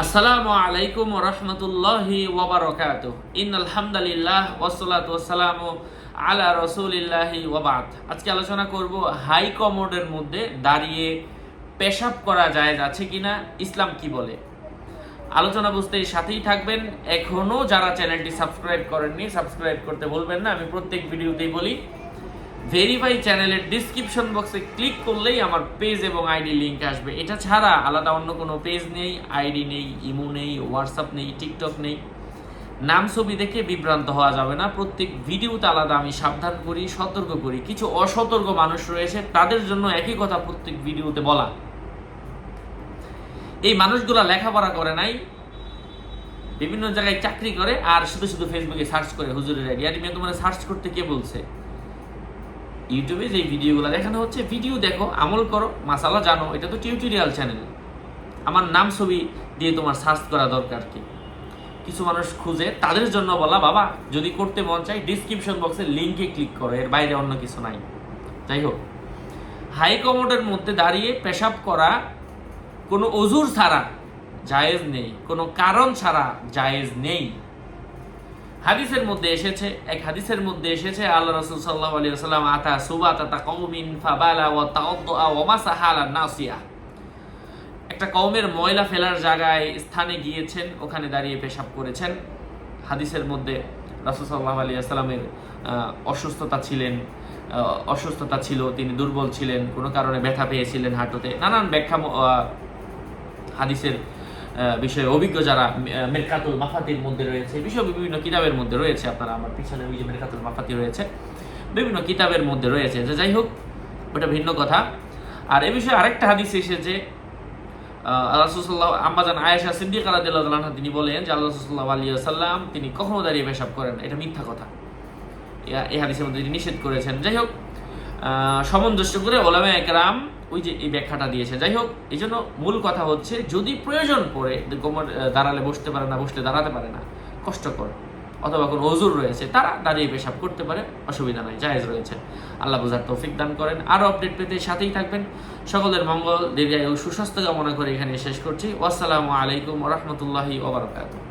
আসসালামু আলাইকুম ওয়া রাহমাতুল্লাহি ওয়া বারাকাতুহু। ইন্নাল হামদালিল্লাহ ওয়াসসালাতু ওয়াসসালামু আলা রাসূলিল্লাহি ওয়া বা'দ। আজকে আলোচনা করব হাই কমোডের মধ্যে দাঁড়িয়ে পেশাব করা জায়েজ আছে কিনা, ইসলাম কি বলে। আলোচনা বুঝতে সাথেই থাকবেন। এখনো যারা চ্যানেলটি সাবস্ক্রাইব করেননি সাবস্ক্রাইব করতে ভুলবেন না। আমি প্রত্যেক ভিডিওতেই বলি, ভেরিফাই চ্যানেলের ডিসক্রিপশন বক্সে ক্লিক করলেই আমার পেজ এবং আইডি লিঙ্ক আসবে। এটা ছাড়া আলাদা অন্য কোনো পেজ নেই, আইডি নেই, ইমো নেই, হোয়াটসঅ্যাপ নেই, টিকটক নেই। নাম ছবি দেখে বিভ্রান্ত হওয়া যাবে না। প্রত্যেক ভিডিওতে আলাদা আমি সাবধান করি, সতর্ক করি। কিছু অসতর্ক মানুষ রয়েছে, তাদের জন্য একই কথা প্রত্যেক ভিডিওতে বলা। এই মানুষগুলা লেখাপড়া করে নাই, বিভিন্ন জায়গায় চাকরি করে, আর শুধু শুধু ফেসবুকে সার্চ করে হুজুরের আইডি। আর তোমার সার্চ করতে কে বলছে? ইউটিউবে যে ভিডিওগুলো দেখানো হচ্ছে, ভিডিও দেখো, আমল করো, মাসালা জানো। এটা তো টিউটোরিয়াল চ্যানেল। আমার নাম ছবি দিয়ে তোমার সার্চ করা দরকার কি? কিছু মানুষ খুঁজে, তাদের জন্য বলা, বাবা যদি করতে মন চাই ডিসক্রিপশন বক্সে লিঙ্কে ক্লিক করো, এর বাইরে অন্য কিছু নাই। যাই হোক, হাই কমোডের মধ্যে দাঁড়িয়ে পেশাব করা কোনো ওযুর ছাড়া জায়েজ নেই, কোনো কারণ ছাড়া জায়েজ নেই। হাদিসের মধ্যে এসেছে আল্লাহ রাসূল সাল্লাল্লাহু আলাইহি ওয়াসাল্লাম আতা সুবাতা কওমিন ফাবালা ওয়া তাওদ্দা ওয়া মাসাহা আলা নাসিয়া। একটা কওমের ময়লা ফেলার জায়গায় স্থানে গিয়েছেন, ওখানে দাঁড়িয়ে পেশাব করেছেন। হাদিসের মধ্যে রাসূল সাল্লাল্লাহু আলাইহি ওয়াসাল্লামের অসুস্থতা ছিল, তিনি দুর্বল ছিলেন, কোনো কারণে ব্যথা পেয়েছিলেন হাঁটুতে। নানান ব্যাখ্যা হাদিসের বিষয়ে অভিজ্ঞ যারা মেরকাতুল মাফাতির মধ্যে রয়েছে, বিষয় বিভিন্ন কিতাবের মধ্যে রয়েছে। আপনারা আমার পিছনে ওই যে মেরকাতুল মাফাতি রয়েছে, বিভিন্ন কিতাবের মধ্যে রয়েছে। যে যাই হোক, ওটা ভিন্ন কথা। আর এ বিষয়ে আরেকটা হাদিস এসেছে, রাসূলুল্লাহ আম্মাজান আয়েশা সিদ্দিকা রাদিয়াল্লাহু আনহা তিনি বলেন যে আল্লাহ সাল্লাল্লাহু আলাইহি ওয়াসাল্লাম তিনি কখনো দাঁড়িয়ে পেশাব করেন না। এটা মিথ্যা কথা, এই হাদিসের মধ্যে তিনি নিষেধ করেছেন। যাই হোক, সামঞ্জস্য করে ওলামায়ে কেরাম ওই যে এই ব্যাখ্যাটা দিয়েছে। যাই হোক, এই জন্য মূল কথা হচ্ছে, যদি প্রয়োজন পড়ে, কোমর দাঁড়ালে বসতে পারে না, বসলে দাঁড়াতে পারে না, কষ্টকর, অথবা কোনো ওযুর রয়েছে, তারা দাঁড়িয়ে পেশাব করতে পারে, অসুবিধা নাই, জায়েজ রয়েছে। আল্লাহ বুঝার তৌফিক দান করেন। আরও আপডেট পেতে সাথেই থাকবেন। সকলের মঙ্গল, দীর্ঘায়ু, সুস্বাস্থ্য কামনা করে এখানে শেষ করছি। ওয়াসসালামু আলাইকুম ওয়া রাহমাতুল্লাহি ওয়া বারাকাতুহু।